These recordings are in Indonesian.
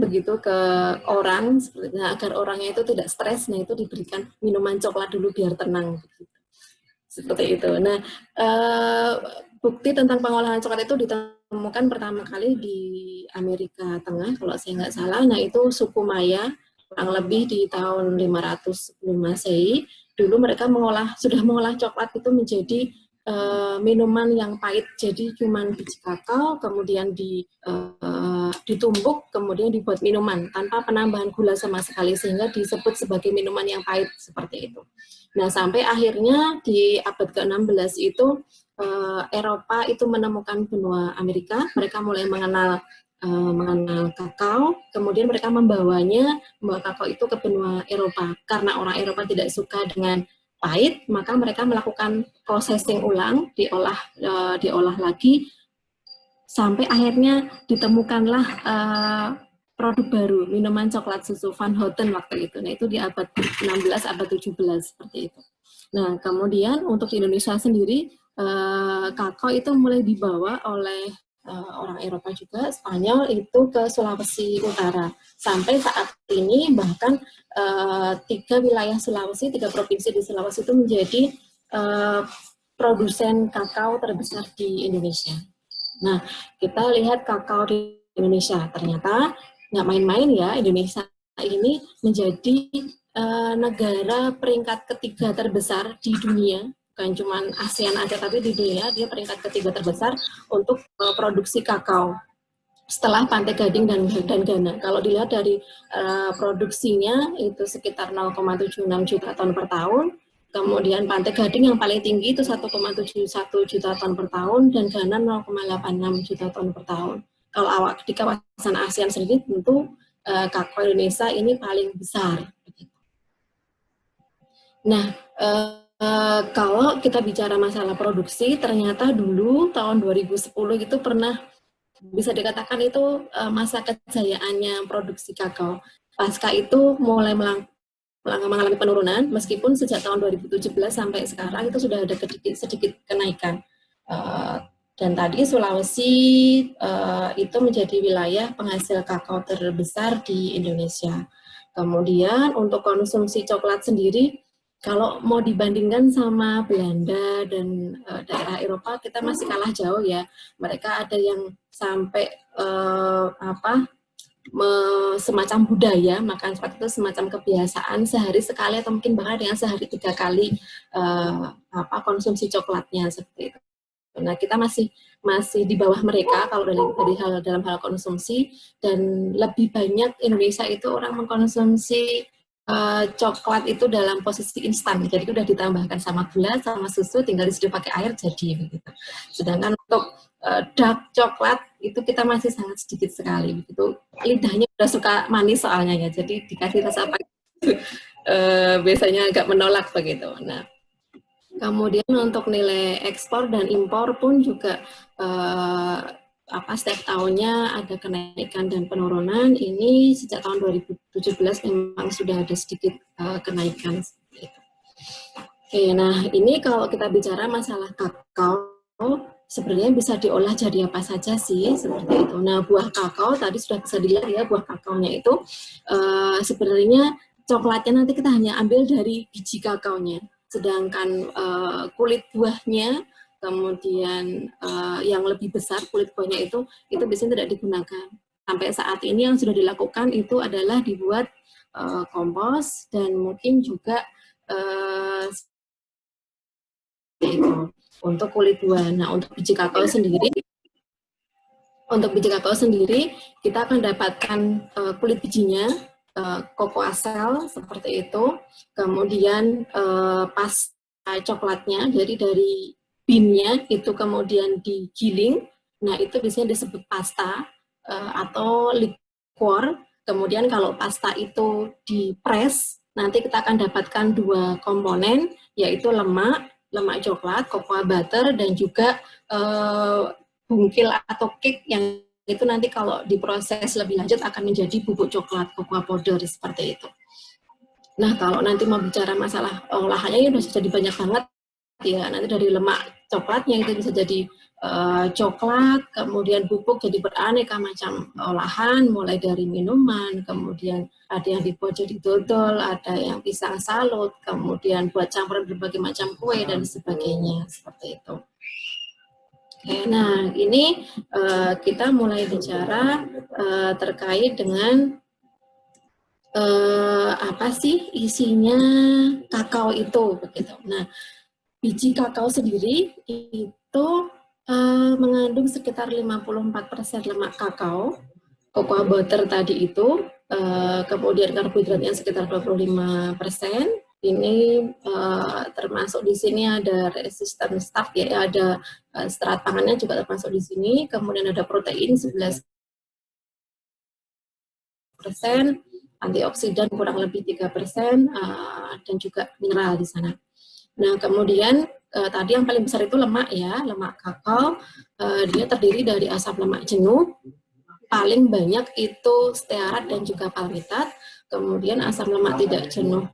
begitu ke orang, nah, agar orangnya itu tidak stres, nah itu diberikan minuman coklat dulu biar tenang. Seperti itu. Nah, bukti tentang pengolahan coklat itu ditemukan pertama kali di Amerika Tengah, kalau saya nggak salah. Nah, itu suku Maya, kurang lebih di tahun 500 sebelum Masehi. Dulu mereka sudah mengolah coklat itu menjadi minuman yang pahit. Jadi cuma biji kakao, kemudian ditumbuk, kemudian dibuat minuman tanpa penambahan gula sama sekali, sehingga disebut sebagai minuman yang pahit seperti itu. Nah, sampai akhirnya di abad ke-16 itu Eropa itu menemukan benua Amerika, mereka mulai mengenal kakao, kemudian mereka membawa kakao itu ke benua Eropa. Karena orang Eropa tidak suka dengan pahit, maka mereka melakukan processing ulang, diolah lagi, sampai akhirnya ditemukanlah produk baru, minuman coklat susu Van Houten waktu itu. Nah, itu di abad 16, abad 17, seperti itu. Nah, kemudian untuk di Indonesia sendiri, kakao itu mulai dibawa oleh orang Eropa juga, Spanyol, itu ke Sulawesi Utara. Sampai saat ini bahkan 3 wilayah Sulawesi, 3 provinsi di Sulawesi itu menjadi produsen kakao terbesar di Indonesia. Nah, kita lihat kakao di Indonesia, ternyata nggak main-main ya, Indonesia ini menjadi negara peringkat ketiga terbesar di dunia, bukan cuma ASEAN aja, tapi di dunia dia peringkat ketiga terbesar untuk produksi kakao setelah Pantai Gading dan Ghana. Kalau dilihat dari produksinya itu sekitar 0,76 juta ton per tahun, kemudian Pantai Gading yang paling tinggi itu 1,71 juta ton per tahun, dan Ghana 0,86 juta ton per tahun. Kalau di kawasan ASEAN sendiri tentu kakao Indonesia ini paling besar. Nah, kalau kita bicara masalah produksi, ternyata dulu tahun 2010 itu pernah bisa dikatakan itu masa kejayaannya produksi kakao. Pasca itu mulai mengalami penurunan, meskipun sejak tahun 2017 sampai sekarang itu sudah ada sedikit kenaikan. Dan tadi Sulawesi itu menjadi wilayah penghasil kakao terbesar di Indonesia. Kemudian untuk konsumsi coklat sendiri, kalau mau dibandingkan sama Belanda dan daerah Eropa, kita masih kalah jauh ya. Mereka ada yang sampai semacam budaya makan coklat itu semacam kebiasaan, sehari sekali atau mungkin bahkan dengan sehari 3 kali konsumsi coklatnya seperti itu. Nah, kita masih di bawah mereka kalau dalam hal konsumsi, dan lebih banyak Indonesia itu orang mengkonsumsi coklat itu dalam posisi instan, jadi udah ditambahkan sama gula, sama susu, tinggal diseduh pakai air jadi begitu. Sedangkan untuk dark coklat itu kita masih sangat sedikit sekali begitu. Lidahnya udah suka manis soalnya ya, jadi dikasih rasa apa biasanya agak menolak begitu. Nah, kemudian untuk nilai ekspor dan impor pun juga setiap tahunnya ada kenaikan dan penurunan. Ini sejak tahun 2017 memang sudah ada sedikit kenaikan. Oke, nah ini kalau kita bicara masalah kakao, sebenarnya bisa diolah jadi apa saja sih, seperti itu. Nah, buah kakao tadi sudah bisa dilihat ya, buah kakaonya itu sebenarnya coklatnya nanti kita hanya ambil dari biji kakaonya, sedangkan kulit buahnya, kemudian yang lebih besar kulit buahnya itu biasanya tidak digunakan. Sampai saat ini yang sudah dilakukan itu adalah dibuat kompos, dan mungkin juga itu untuk kulit buah. Nah, untuk biji kakao sendiri, kita akan dapatkan kulit bijinya, cocoa shell seperti itu, kemudian pasta coklatnya, jadi dari bean-nya itu kemudian digiling, nah itu biasanya disebut pasta atau liquor. Kemudian kalau pasta itu dipres, nanti kita akan dapatkan 2 komponen, yaitu lemak coklat, cocoa butter, dan juga bungkil atau cake yang itu nanti kalau diproses lebih lanjut akan menjadi bubuk coklat, cocoa powder, seperti itu. Nah, kalau nanti mau bicara masalah olahannya, ini sudah jadi banyak banget ya, nanti dari lemak coklatnya itu bisa jadi coklat, kemudian bubuk jadi beraneka macam olahan, mulai dari minuman, kemudian ada yang dibuat jadi dodol, ada yang pisang salut, kemudian buat campuran berbagai macam kue dan sebagainya, seperti itu. Oke, nah ini kita mulai bicara terkait dengan apa sih isinya kakao itu, begitu. Nah, biji kakao sendiri itu mengandung sekitar 54% lemak kakao, cocoa butter tadi itu, kemudian karbohidratnya sekitar 25%. Ini termasuk di sini ada resistant starch, ya, ada serat pangannya juga termasuk di sini. Kemudian ada protein 11%, antioksidan kurang lebih 3%, dan juga mineral di sana. Nah, kemudian tadi yang paling besar itu lemak, ya, lemak kakao. Dia terdiri dari asam lemak jenuh, paling banyak itu stearat dan juga palmitat. Kemudian asam lemak tidak jenuh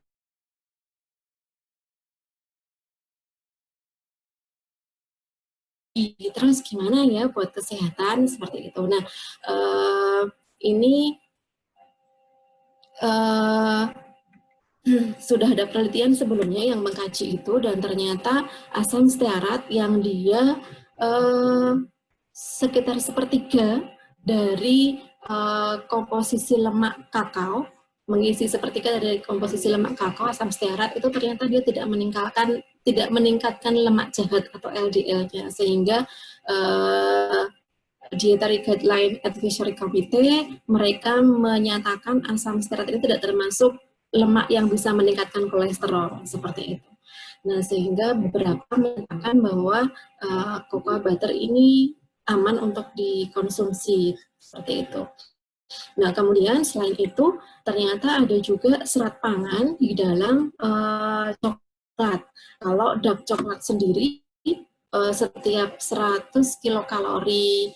terus gimana ya buat kesehatan seperti itu. Nah, ini sudah ada penelitian sebelumnya yang mengkaji itu, dan ternyata asam stearat yang dia sekitar sepertiga dari komposisi lemak kakao, mengisi sepertiga dari komposisi lemak kakao, asam stearat itu ternyata dia tidak meningkatkan lemak jahat atau LDL-nya, sehingga Dietary Guideline Advisory Committee mereka menyatakan asam stearat ini tidak termasuk lemak yang bisa meningkatkan kolesterol, seperti itu. Nah, sehingga beberapa menyatakan bahwa cocoa butter ini aman untuk dikonsumsi, seperti itu. Nah, kemudian selain itu ternyata ada juga serat pangan di dalam coklat. Kalau dark coklat sendiri, setiap 100 kilokalori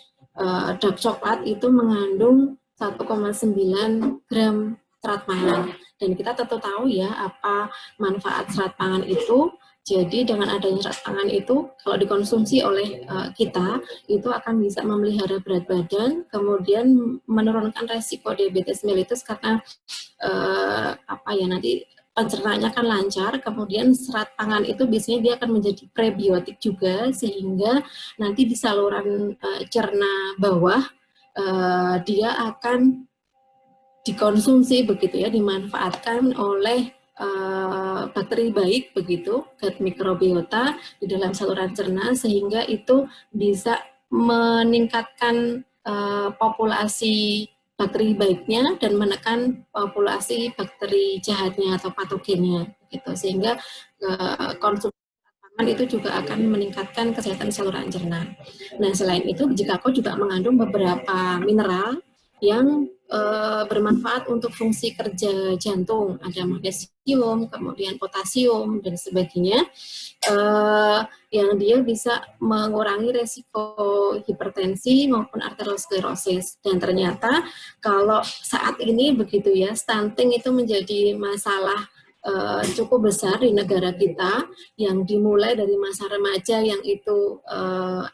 dark coklat itu mengandung 1,9 gram serat pangan. Dan kita tentu tahu ya apa manfaat serat pangan itu. Jadi dengan adanya serat pangan itu, kalau dikonsumsi oleh kita, itu akan bisa memelihara berat badan, kemudian menurunkan resiko diabetes mellitus karena nanti pencernaannya akan lancar. Kemudian serat pangan itu biasanya dia akan menjadi prebiotik juga, sehingga nanti di saluran cerna bawah dia akan dikonsumsi, begitu ya, dimanfaatkan oleh bakteri baik, begitu, gut microbiota di dalam saluran cerna, sehingga itu bisa meningkatkan populasi bakteri baiknya dan menekan populasi bakteri jahatnya atau patogennya, gitu. Sehingga konsumsi pangan itu juga akan meningkatkan kesehatan saluran cerna. Nah, selain itu biji kakao juga mengandung beberapa mineral yang bermanfaat untuk fungsi kerja jantung. Ada magnesium, kemudian potasium, dan sebagainya, yang dia bisa mengurangi resiko hipertensi maupun arteriosklerosis. Dan ternyata kalau saat ini, begitu ya, stunting itu menjadi masalah cukup besar di negara kita, yang dimulai dari masa remaja yang itu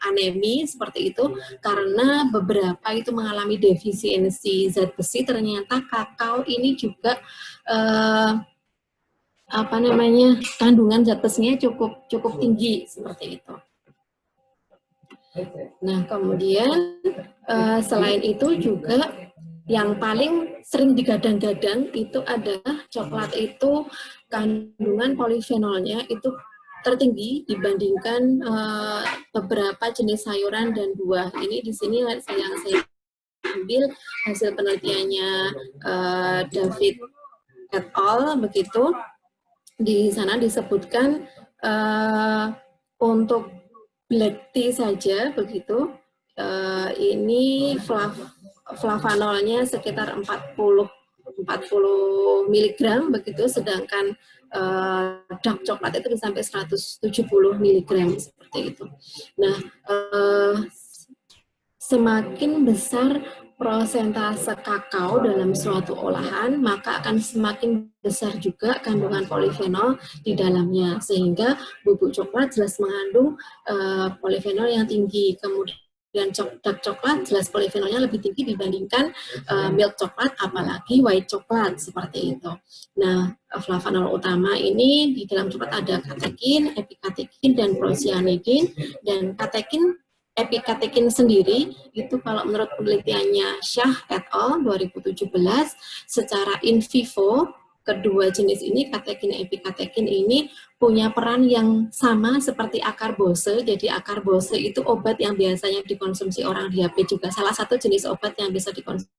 anemi seperti itu, karena beberapa itu mengalami defisiensi zat besi. Ternyata kakao ini juga kandungan zat besinya cukup tinggi, seperti itu. Nah, kemudian selain itu juga yang paling sering digadang-gadang itu adalah coklat itu kandungan polifenolnya itu tertinggi dibandingkan beberapa jenis sayuran dan buah. Ini di sini yang saya ambil hasil penelitiannya David et al. Begitu. Di sana disebutkan untuk black tea saja, begitu, ini flavanolnya sekitar 40 mg, begitu, sedangkan dark coklat itu bisa sampai 170 mg, seperti itu. Nah, semakin besar prosentase kakao dalam suatu olahan, maka akan semakin besar juga kandungan polifenol di dalamnya. Sehingga bubuk coklat jelas mengandung polifenol yang tinggi. Kemudian dark coklat jelas polifenolnya lebih tinggi dibandingkan milk coklat, apalagi white coklat, seperti itu. Nah, flavanol utama ini di dalam coklat ada katekin, epikatekin, dan prosianidin. Dan epikatekin sendiri itu kalau menurut penelitiannya Shah et al. 2017 secara in vivo kedua jenis ini, katekin dan epikatekin ini punya peran yang sama seperti akarbose. Jadi akarbose itu obat yang biasanya dikonsumsi orang diabetes juga, salah satu jenis obat yang bisa dikonsumsi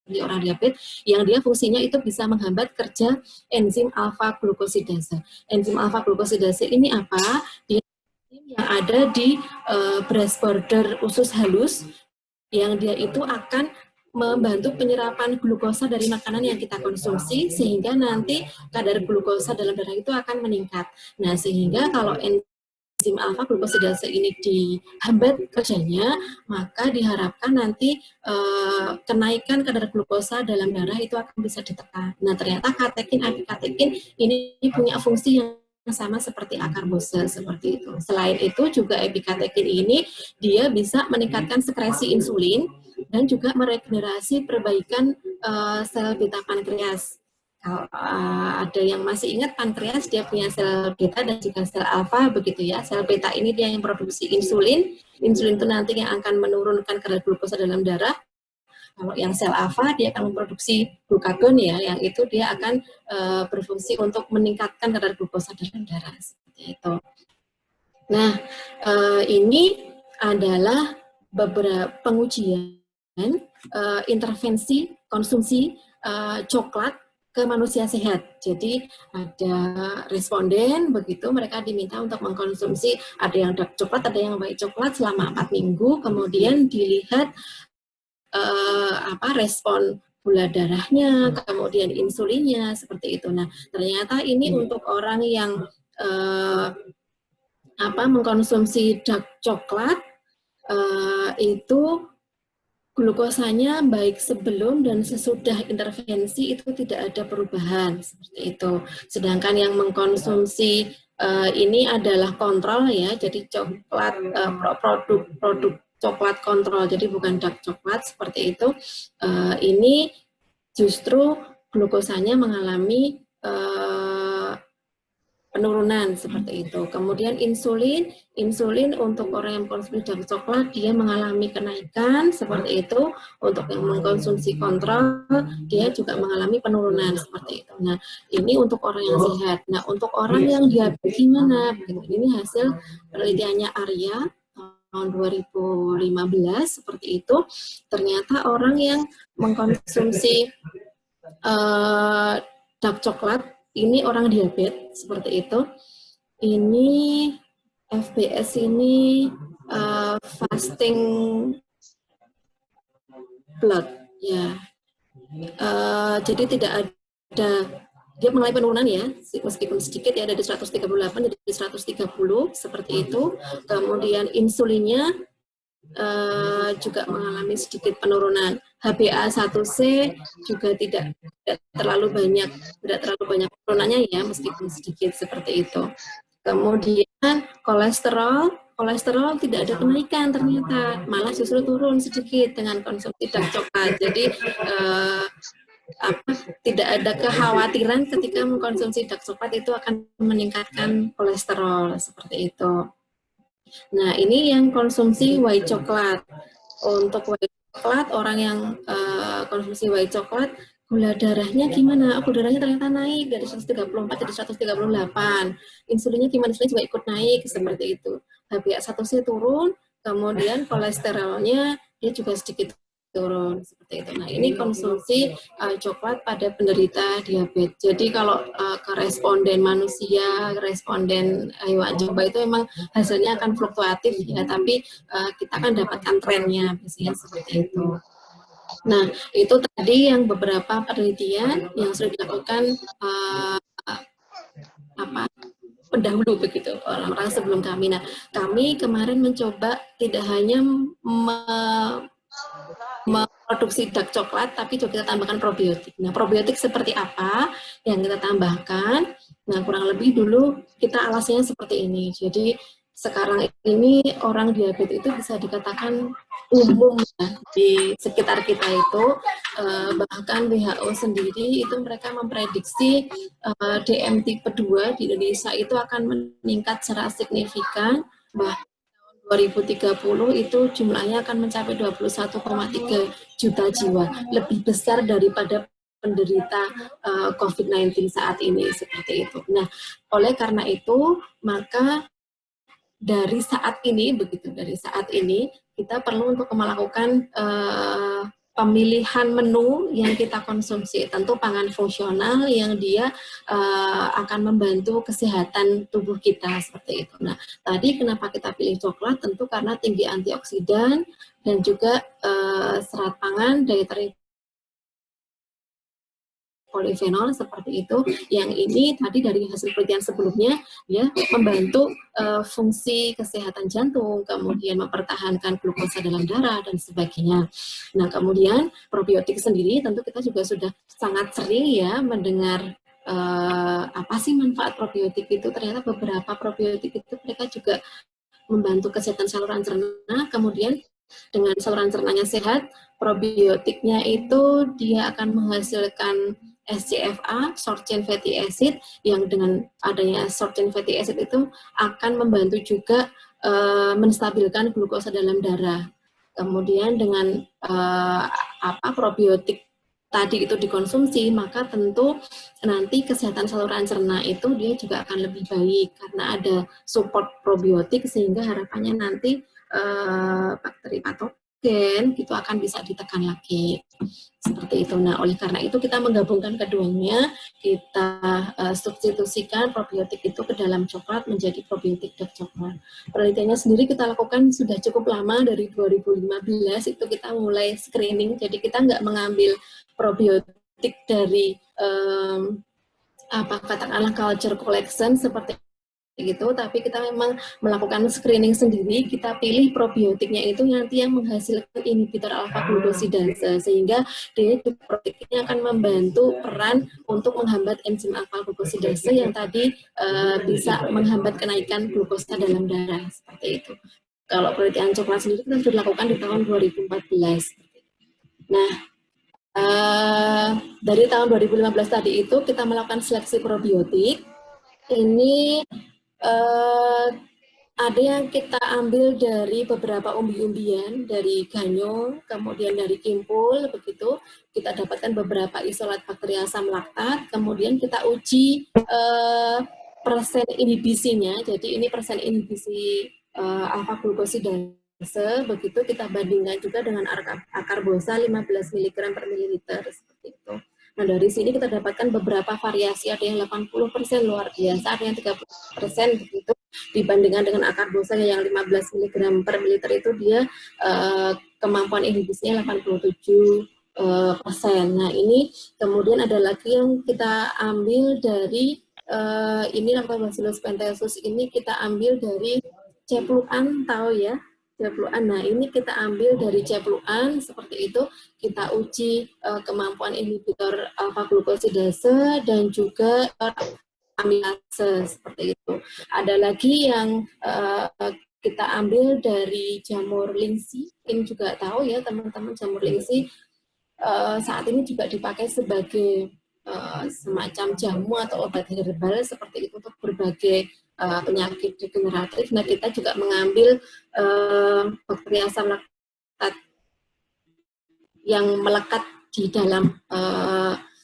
di orang diabetes, yang dia fungsinya itu bisa menghambat kerja enzim alfa glukosidase. Enzim alfa glukosidase ini apa? Dia yang ada di beras border usus halus, yang dia itu akan membantu penyerapan glukosa dari makanan yang kita konsumsi, sehingga nanti kadar glukosa dalam darah itu akan meningkat. Nah, sehingga kalau enzim alfa glukosidase ini dihambat kerjanya, maka diharapkan nanti kenaikan kadar glukosa dalam darah itu akan bisa ditekan. Nah, ternyata katekin, epikatekin ini punya fungsi yang sama seperti akarbose, seperti itu. Selain itu juga epikatekin ini dia bisa meningkatkan sekresi insulin dan juga meregenerasi perbaikan sel beta pankreas. Kalau ada yang masih ingat, pankreas dia punya sel beta dan juga sel alfa, begitu ya. Sel beta ini dia yang produksi insulin. Insulin itu nanti yang akan menurunkan kadar glukosa dalam darah. Kalau yang sel alfa dia akan memproduksi glukagon ya, yang itu dia akan berfungsi untuk meningkatkan kadar glukosa dalam darah, seperti itu. Nah, ini adalah beberapa pengujian intervensi konsumsi coklat ke manusia sehat. Jadi ada responden, begitu mereka diminta untuk mengkonsumsi, ada yang dark coklat, ada yang white coklat selama 4 minggu, kemudian dilihat respon gula darahnya, kemudian insulinnya, seperti itu. Nah, ternyata ini untuk orang yang mengkonsumsi dark coklat itu glukosanya baik sebelum dan sesudah intervensi itu tidak ada perubahan, seperti itu. Sedangkan yang mengkonsumsi ini adalah kontrol ya, jadi coklat produk coklat kontrol, jadi bukan dark coklat, seperti itu. Ini justru glukosanya mengalami penurunan, seperti itu. Kemudian insulin untuk orang yang mengkonsumsi dark coklat dia mengalami kenaikan, seperti itu. Untuk yang mengkonsumsi kontrol dia juga mengalami penurunan, seperti itu. Nah, ini untuk orang yang sehat. Nah, untuk orang yang diabetes gimana? Ini hasil penelitiannya Arya tahun 2015, seperti itu. Ternyata orang yang mengkonsumsi dark coklat ini orang diabetes, seperti itu. Ini FBS ini fasting blood ya. Jadi tidak ada, dia mengalami penurunan ya, meskipun sedikit ya, dari 138 jadi 130, seperti itu. Kemudian insulinnya juga mengalami sedikit penurunan. HbA1c juga tidak terlalu banyak penurunannya ya, meskipun sedikit, seperti itu. Kemudian kolesterol tidak ada kenaikan ternyata, malah justru turun sedikit dengan konsumsi dark coklat. Jadi tidak ada kekhawatiran ketika mengkonsumsi dark coklat itu akan meningkatkan kolesterol, seperti itu. Nah, ini yang konsumsi white coklat. Untuk white coklat, orang yang konsumsi white coklat, gula darahnya gimana? Gula darahnya ternyata naik dari 134 jadi 138. Insulinnya gimana? Insulinnya juga ikut naik, seperti itu. HbA1c turun, kemudian kolesterolnya dia juga sedikit turun, seperti itu. Nah, ini konsumsi coklat pada penderita diabetes. Jadi kalau ke responden manusia, responden hewan coba itu memang hasilnya akan fluktuatif ya, tapi kita akan dapatkan trennya biasanya, seperti itu. Nah, itu tadi yang beberapa penelitian yang sudah dilakukan pendahulu, begitu, orang-orang sebelum kami. Nah, kami kemarin mencoba tidak hanya produksi dark coklat, tapi juga kita tambahkan probiotik. Nah, probiotik seperti apa yang kita tambahkan? Nah, kurang lebih dulu kita alasnya seperti ini. Jadi, sekarang ini orang diabetes itu bisa dikatakan umum ya, di sekitar kita itu, bahkan WHO sendiri itu mereka memprediksi DM tipe 2 di Indonesia itu akan meningkat secara signifikan, bahkan 2030 itu jumlahnya akan mencapai 21,3 juta jiwa, lebih besar daripada penderita COVID-19 saat ini, seperti itu. Nah, oleh karena itu, maka dari saat ini, kita perlu untuk melakukan pemilihan menu yang kita konsumsi. Tentu pangan fungsional yang dia akan membantu kesehatan tubuh kita, seperti itu. Nah, tadi kenapa kita pilih coklat? Tentu karena tinggi antioksidan dan juga serat pangan, dietary polifenol seperti itu, yang ini tadi dari hasil penelitian sebelumnya ya membantu fungsi kesehatan jantung, kemudian mempertahankan glukosa dalam darah dan sebagainya. Nah, kemudian probiotik sendiri tentu kita juga sudah sangat sering ya mendengar apa sih manfaat probiotik itu. Ternyata beberapa probiotik itu mereka juga membantu kesehatan saluran cerna, kemudian dengan saluran cernanya sehat, probiotiknya itu dia akan menghasilkan SCFA, short chain fatty acid, yang dengan adanya short chain fatty acid itu akan membantu juga menstabilkan glukosa dalam darah. Kemudian dengan probiotik tadi itu dikonsumsi, maka tentu nanti kesehatan saluran cerna itu dia juga akan lebih baik karena ada support probiotik, sehingga harapannya nanti bakteri patogen itu akan bisa ditekan lagi, seperti itu. Nah, oleh karena itu kita menggabungkan keduanya, kita substitusikan probiotik itu ke dalam coklat menjadi probiotik dark coklat. Penelitiannya sendiri kita lakukan sudah cukup lama, dari 2015 itu kita mulai screening, jadi kita nggak mengambil probiotik dari katakanlah culture collection seperti gitu, tapi kita memang melakukan screening sendiri. Kita pilih probiotiknya itu nanti yang menghasilkan inhibitor alpha glucosidase, sehingga dia probiotiknya akan membantu peran untuk menghambat enzim alpha glucosidase yang tadi bisa menghambat kenaikan glukosa dalam darah, seperti itu. Kalau penelitian coklat sendiri kita sudah dilakukan di tahun 2014. Nah, dari tahun 2015 tadi itu kita melakukan seleksi probiotik. Ini ada yang kita ambil dari beberapa umbi-umbian, dari ganyong, kemudian dari kimpul, begitu. Kita dapatkan beberapa isolat bakteri asam laktat, kemudian kita uji persen inhibisinya. Jadi ini persen inhibisi alpha glucosidase, begitu kita bandingkan juga dengan akarbosa 15 mg per mililiter, seperti itu. Nah, dari sini kita dapatkan beberapa variasi, ada yang 80% luar biasa, ada yang 30% begitu, dibandingkan dengan akarbosa yang 15 mg per mililiter itu dia kemampuan inhibisinya 87%. Nah, ini kemudian ada lagi yang kita ambil dari ini Lactobacillus penthesus, ini kita ambil dari cepluan, tahu ya? Cepluan. Nah, ini kita ambil dari cepluan, seperti itu. Kita uji kemampuan inhibitor alpha glucosidase dan juga amilase, seperti itu. Ada lagi yang kita ambil dari jamur lingsi. Ini juga tahu ya teman-teman, jamur lingsi saat ini juga dipakai sebagai semacam jamu atau obat herbal, seperti itu, untuk berbagai penyakit degeneratif. Nah, kita juga mengambil bakteri asam laktat yang melekat di dalam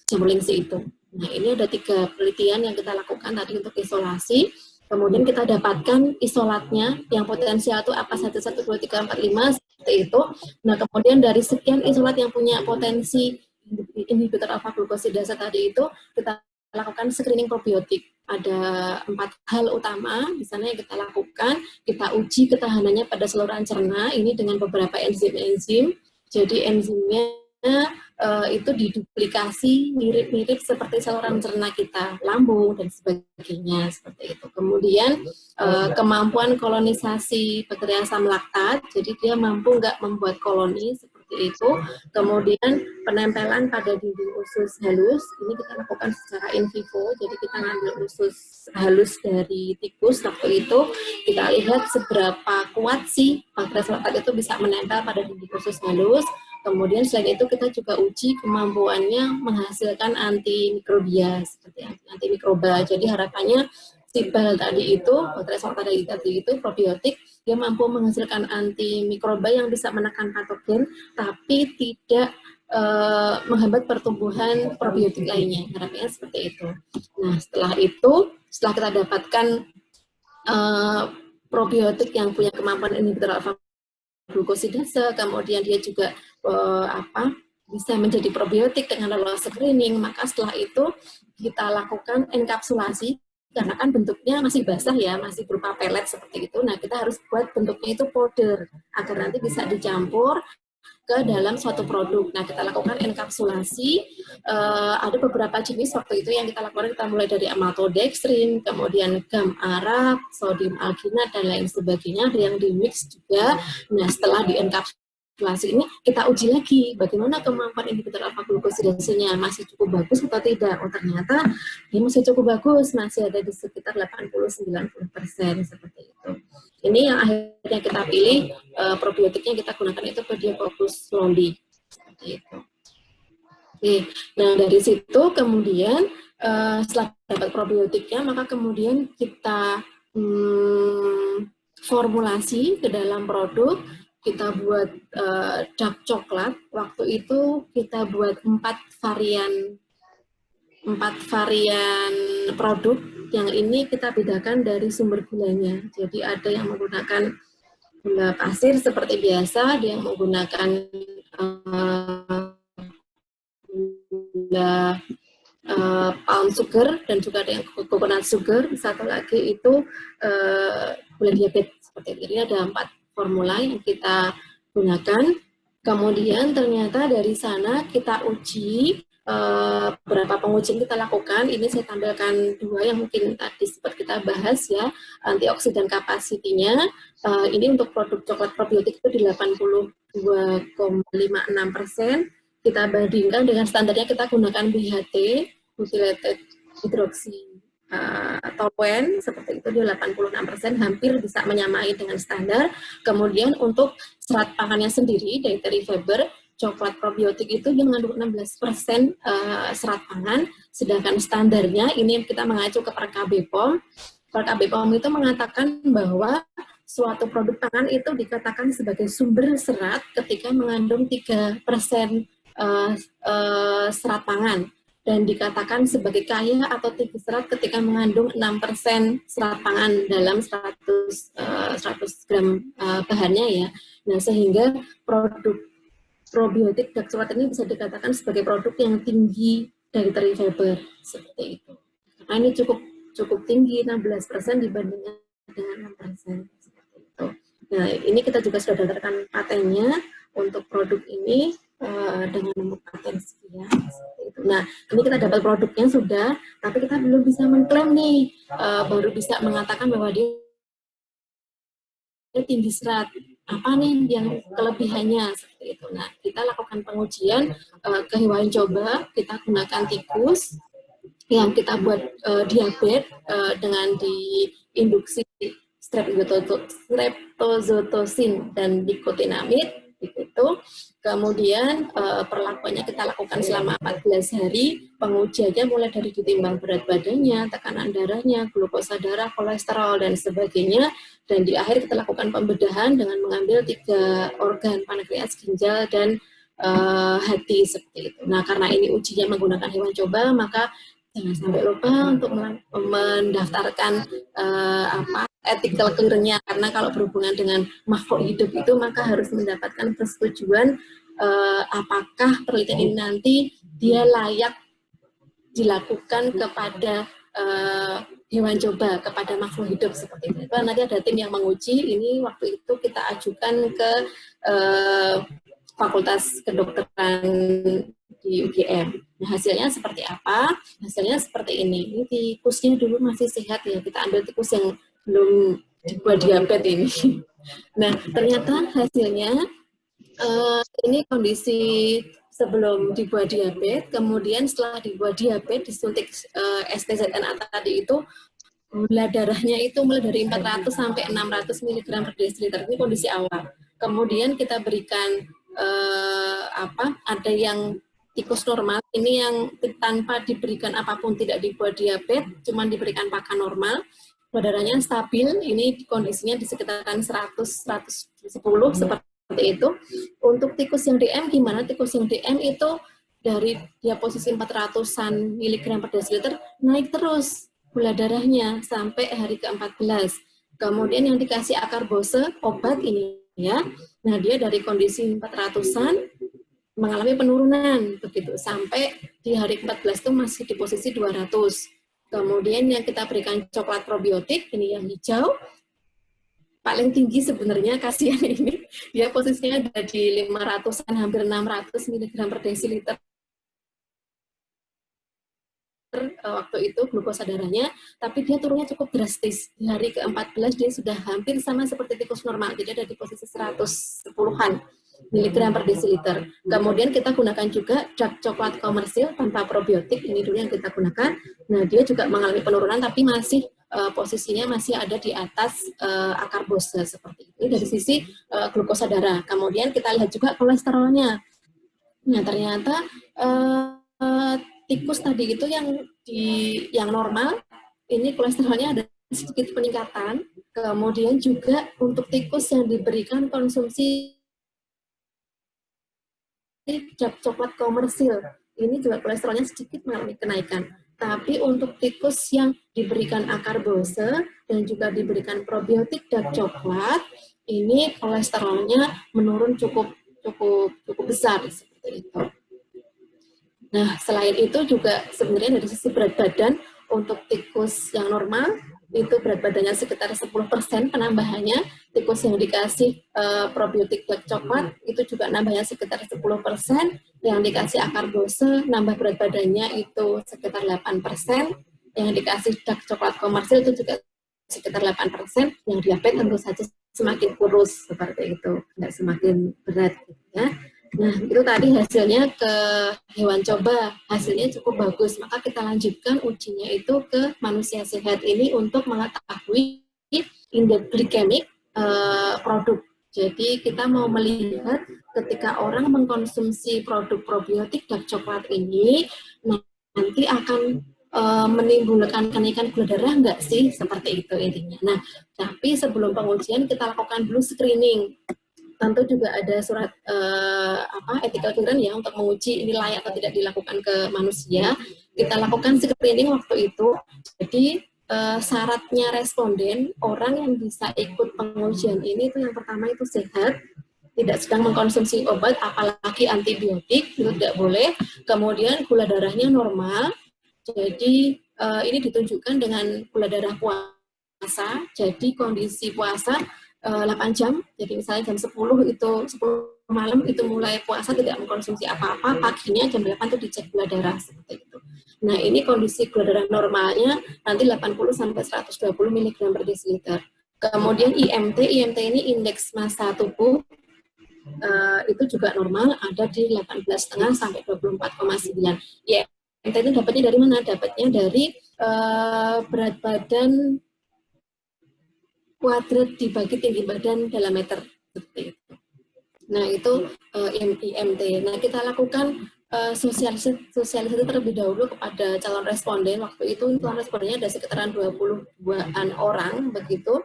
jamur lingsi itu. Nah, ini ada 3 penelitian yang kita lakukan tadi untuk isolasi. Kemudian kita dapatkan isolatnya yang potensial itu apa saja, 1, 2, 3, 4, 5, seperti itu. Nah, kemudian dari sekian isolat yang punya potensi inhibitor alpha glucosidase tadi itu, kita lakukan screening probiotik. Ada 4 hal utama di sana yang kita lakukan. Kita uji ketahanannya pada saluran cerna ini dengan beberapa enzim-enzim. Jadi enzimnya itu diduplikasi mirip-mirip seperti saluran cerna kita, lambung dan sebagainya, seperti itu. Kemudian kemampuan kolonisasi bakteri asam laktat, jadi dia mampu nggak membuat koloni seperti seperti itu. Kemudian penempelan pada dinding usus halus, ini kita lakukan secara in vivo, jadi kita ngambil usus halus dari tikus waktu itu, kita lihat seberapa kuat sih pankreas laktat itu bisa menempel pada dinding usus halus. Kemudian selain itu kita juga uji kemampuannya menghasilkan antimikrobia, seperti antimikroba. Jadi harapannya si BAL tadi itu, pankreas laktat tadi itu probiotik, dia mampu menghasilkan antimikroba yang bisa menekan patogen, tapi tidak menghambat pertumbuhan probiotik lainnya. Harapannya seperti itu. Nah, setelah itu, setelah kita dapatkan probiotik yang punya kemampuan inhibitor alfa glukosidase, kemudian dia juga bisa menjadi probiotik dengan lolos screening, maka setelah itu kita lakukan enkapsulasi, karena kan bentuknya masih basah ya, masih berupa pelet seperti itu. Nah, kita harus buat bentuknya itu powder, agar nanti bisa dicampur ke dalam suatu produk. Nah, kita lakukan enkapsulasi, ada beberapa jenis waktu itu yang kita lakukan, kita mulai dari maltodextrin, kemudian gam arab, sodium alginat, dan lain sebagainya, ada yang di mix juga. Nah, setelah di enkapsulasi ini, kita uji lagi bagaimana kemampuan inhibitor alfa glukosidasenya, masih cukup bagus atau tidak. Oh, ternyata dia masih cukup bagus, masih ada di sekitar 80-90% seperti itu. Ini yang akhirnya kita pilih, probiotiknya kita gunakan itu Pediococcus longi, seperti itu. Oke, nah dari situ kemudian setelah dapat probiotiknya, maka kemudian kita formulasi ke dalam produk, kita buat dark coklat. Waktu itu kita buat 4 varian produk. Yang ini kita bedakan dari sumber gulanya. Jadi ada yang menggunakan gula pasir seperti biasa, ada yang menggunakan gula palm sugar, dan juga ada yang coconut sugar. Satu lagi itu gula diabetes seperti itu. Jadi ada 4 formula yang kita gunakan. Kemudian ternyata dari sana kita uji, beberapa pengujian kita lakukan. Ini saya tampilkan 2 yang mungkin tadi sempat kita bahas ya, antioksidan kapasitinya. Ini untuk produk coklat probiotik itu di 82,56%. Kita bandingkan dengan standarnya, kita gunakan BHT, butylated hydroxytoluene, seperti itu, di 86%, hampir bisa menyamai dengan standar. Kemudian untuk serat pangannya sendiri, dietary fiber, coklat probiotik itu dia mengandung 16% serat pangan, sedangkan standarnya ini kita mengacu ke Perka BPOM. Perka BPOM itu mengatakan bahwa suatu produk pangan itu dikatakan sebagai sumber serat ketika mengandung 3% serat pangan, dan dikatakan sebagai kaya atau tinggi serat ketika mengandung 6% serat pangan dalam 100 gram bahannya ya. Nah, sehingga produk probiotik dark coklat ini bisa dikatakan sebagai produk yang tinggi dietary fiber, seperti itu. Karena ini cukup tinggi, 16% dibandingkan dengan 6%, seperti itu. Nah, ini kita juga sudah daftarkan patennya untuk produk ini dengan nomor paten sekian, seperti itu. Nah, ini kita dapat produknya sudah, tapi kita belum bisa mengklaim nih, baru bisa mengatakan bahwa dia tinggi serat. Apa nih yang kelebihannya, seperti itu. Nah, kita lakukan pengujian ke hewan coba, kita gunakan tikus yang kita buat diabetes dengan diinduksi streptozotocin dan nikotinamid, itu. Kemudian perlakuannya kita lakukan selama 14 hari, pengujiannya mulai dari ditimbang berat badannya, tekanan darahnya, glukosa darah, kolesterol, dan sebagainya. Dan di akhir kita lakukan pembedahan dengan mengambil 3 organ, pankreas, ginjal, dan hati, seperti itu. Nah, karena ini ujinya menggunakan hewan coba, maka jangan sampai lupa untuk mendaftarkan ethical clearance-nya, karena kalau berhubungan dengan makhluk hidup itu maka harus mendapatkan persetujuan apakah penelitian ini nanti dia layak dilakukan kepada hewan coba, kepada makhluk hidup, seperti itu. Nanti ada tim yang menguji. Ini waktu itu kita ajukan ke Fakultas Kedokteran di UGM. Nah, hasilnya seperti apa? Hasilnya seperti ini. Ini tikusnya dulu masih sehat ya. Kita ambil tikus yang belum dibuat diabetes ini. Nah, ternyata hasilnya Ini kondisi sebelum dibuat diabetes, kemudian setelah dibuat diabetes disuntik STZNA tadi itu gula darahnya itu mulai dari 400 sampai 600 mg per desiliter. Ini kondisi awal. Kemudian kita berikan ada yang tikus normal, ini yang tanpa diberikan apapun, tidak dibuat diabetes, cuma diberikan pakan normal. Gula darahnya stabil, ini kondisinya di sekitaran 100-110 seperti itu. Untuk tikus yang DM gimana? Tikus yang DM itu dari dia posisi 400-an miligram per desiliter naik terus gula darahnya sampai hari ke-14. Kemudian yang dikasih akarbose obat ini ya. Nah, dia dari kondisi 400-an mengalami penurunan begitu sampai di hari ke-14 itu masih di posisi 200. Kemudian yang kita berikan coklat probiotik ini yang hijau paling tinggi sebenarnya kasihan ini. Dia posisinya ada di 500-an hampir 600 mg per desiliter waktu itu glukosa darahnya, tapi dia turunnya cukup drastis. Di hari ke-14 dia sudah hampir sama seperti tikus normal, jadi ada di posisi 110-an miligram per desiliter. Kemudian kita gunakan juga dark coklat komersil tanpa probiotik, ini dulu yang kita gunakan. Nah, dia juga mengalami penurunan, tapi masih posisinya masih ada di atas akarbose seperti itu. Ini dari sisi glukosa darah. Kemudian kita lihat juga kolesterolnya. Nah, ternyata tikus tadi itu yang normal, ini kolesterolnya ada sedikit peningkatan. Kemudian juga untuk tikus yang diberikan konsumsi dark coklat komersil, ini juga kolesterolnya sedikit mengalami kenaikan. Tapi untuk tikus yang diberikan akarbose dan juga diberikan probiotik dark coklat, ini kolesterolnya menurun cukup besar seperti itu. Nah, selain itu juga sebenarnya dari sisi berat badan untuk tikus yang normal itu berat badannya sekitar 10% penambahannya. Tikus yang dikasih probiotik dark coklat itu juga nambahnya sekitar 10%. Yang dikasih akarbose nambah berat badannya itu sekitar 8%. Yang dikasih dark coklat komersil itu juga sekitar 8%. Yang diabetes tentu saja semakin kurus seperti itu, tidak semakin berat ya. Nah, itu tadi hasilnya ke hewan coba, hasilnya cukup bagus. Maka kita lanjutkan ujinya itu ke manusia sehat ini untuk mengetahui indeks glikemik produk. Jadi kita mau melihat ketika orang mengkonsumsi produk probiotik dark coklat ini, nanti akan menimbulkan kenaikan gula darah nggak sih? Seperti itu intinya. Nah, tapi sebelum pengujian kita lakukan dulu screening. Tentu juga ada surat ethical clearance ya untuk menguji ini layak atau tidak dilakukan ke manusia. Kita lakukan screening waktu itu. Jadi syaratnya responden, orang yang bisa ikut pengujian ini itu yang pertama itu sehat, tidak sedang mengkonsumsi obat, apalagi antibiotik, itu tidak boleh. Kemudian gula darahnya normal, jadi ini ditunjukkan dengan gula darah puasa, jadi kondisi puasa 8 jam, jadi misalnya jam 10 malam itu mulai puasa tidak mengkonsumsi apa-apa, paginya jam 8 itu dicek gula darah seperti itu. Nah, ini kondisi gula darah normalnya nanti 80-120 mg per desiliter. Kemudian IMT ini indeks massa tubuh itu juga normal, ada di 18,5 sampai 24,9. IMT ini dapatnya dari mana? Dapatnya dari berat badan kuadrat dibagi tinggi badan dalam meter seperti itu. Nah, itu IMT. Nah, kita lakukan sosialisasi terlebih dahulu kepada calon responden. Waktu itu calon respondennya ada sekitaran 22-an orang begitu.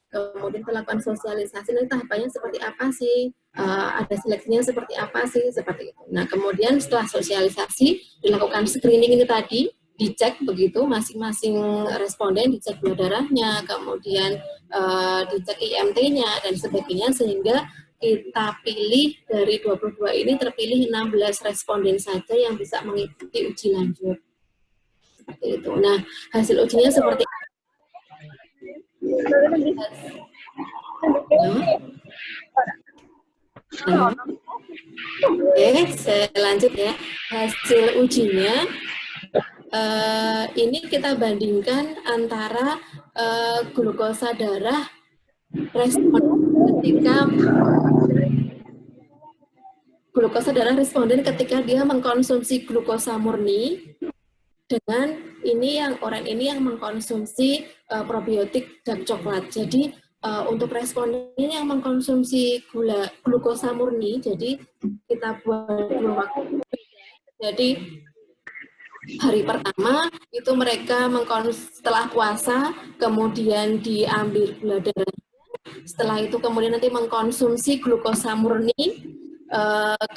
Kemudian kita lakukan sosialisasi, nanti tahapannya seperti apa sih, ada seleksinya seperti apa sih, seperti itu. Nah, kemudian setelah sosialisasi dilakukan screening ini tadi, dicek begitu masing-masing responden, dicek gula darahnya, kemudian dicek IMT-nya dan sebagainya, sehingga kita pilih dari 22 ini terpilih 16 responden saja yang bisa mengikuti uji lanjut. Seperti itu. Nah, hasil ujinya seperti Oke, saya lanjut ya. Hasil ujinya ini kita bandingkan antara glukosa darah respon ketika glukosa darah responden ketika dia mengkonsumsi glukosa murni dengan ini yang orang ini yang mengkonsumsi probiotik dark coklat. Jadi untuk responden yang mengkonsumsi glukosa murni, jadi kita buat 2 waktu. Jadi hari pertama itu mereka setelah puasa, kemudian diambil gula darah. Setelah itu kemudian nanti mengkonsumsi glukosa murni.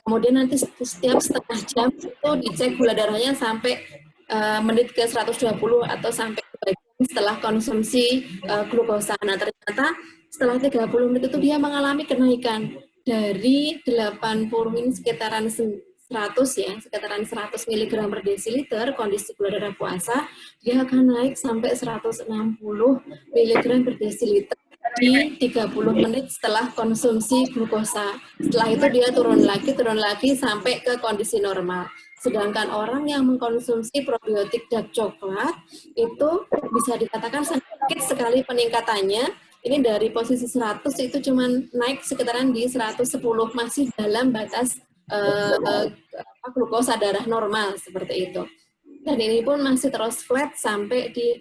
Kemudian nanti setiap setengah jam itu dicek gula darahnya sampai menit ke 120 atau sampai setelah konsumsi glukosa. Nah, ternyata setelah 30 menit itu dia mengalami kenaikan dari 80 ini sekitaran 100 ya, sekitaran 100 mg per desiliter kondisi gula darah puasa, dia akan naik sampai 160 mg per desiliter di 30 menit setelah konsumsi glukosa. Setelah itu dia turun lagi sampai ke kondisi normal. Sedangkan orang yang mengkonsumsi probiotik dark coklat itu bisa dikatakan sedikit sekali peningkatannya. Ini dari posisi 100 itu cuman naik sekitaran di 110, masih dalam batas glukosa darah normal seperti itu. Dan ini pun masih terus flat sampai di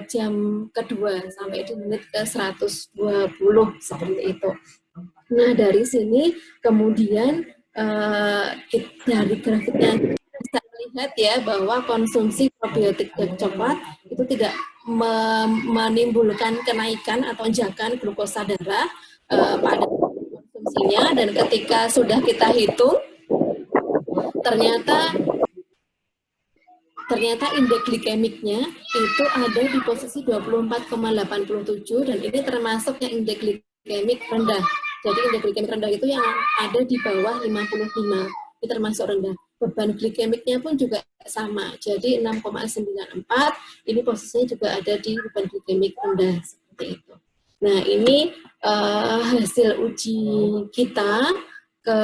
jam kedua, sampai di menit ke 120 seperti itu. Nah, dari sini kemudian dari grafiknya bisa melihat ya bahwa konsumsi probiotik dark coklat itu tidak menimbulkan kenaikan atau lonjakan glukosa darah pada konsumsinya, dan ketika sudah kita hitung ternyata indeks glikemiknya itu ada di posisi 24,87 dan ini termasuk yang indeks glikemik rendah. Jadi indeks glikemik rendah itu yang ada di bawah 55, itu termasuk rendah. Beban glikemiknya pun juga sama, jadi 6,94, ini posisinya juga ada di beban glikemik rendah seperti itu. Nah, ini hasil uji kita ke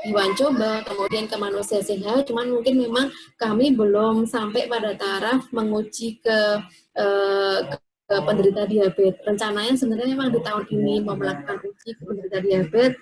hewan coba, kemudian ke manusia sehat, cuman mungkin memang kami belum sampai pada taraf menguji ke penderita diabetes. Rencananya sebenarnya memang di tahun ini mau melakukan uji ke penderita diabetes,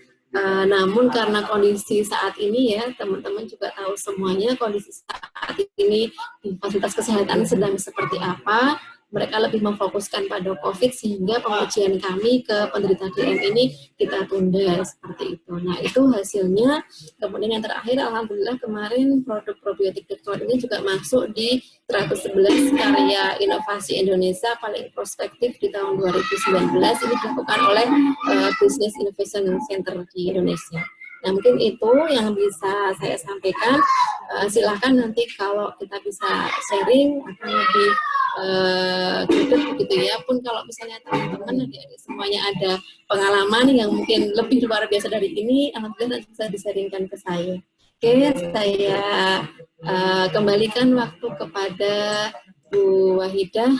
namun karena kondisi saat ini ya, teman-teman juga tahu semuanya kondisi saat ini di fasilitas kesehatan sedang seperti apa, mereka lebih memfokuskan pada COVID sehingga pengujian kami ke penderita DM ini kita tunda seperti itu. Nah, itu hasilnya. Kemudian yang terakhir, alhamdulillah kemarin produk probiotik Dektoid ini juga masuk di 111 karya inovasi Indonesia paling prospektif di tahun 2019. Ini dilakukan oleh Business Innovation Center di Indonesia. Nah, mungkin itu yang bisa saya sampaikan. Silahkan nanti kalau kita bisa sharing akan lebih begitu ya. Pun kalau misalnya teman-teman adik-adik semuanya ada pengalaman yang mungkin lebih luar biasa dari ini, alhamdulillah bisa disaringkan ke saya. Oke, saya kembalikan waktu kepada Bu Wahidah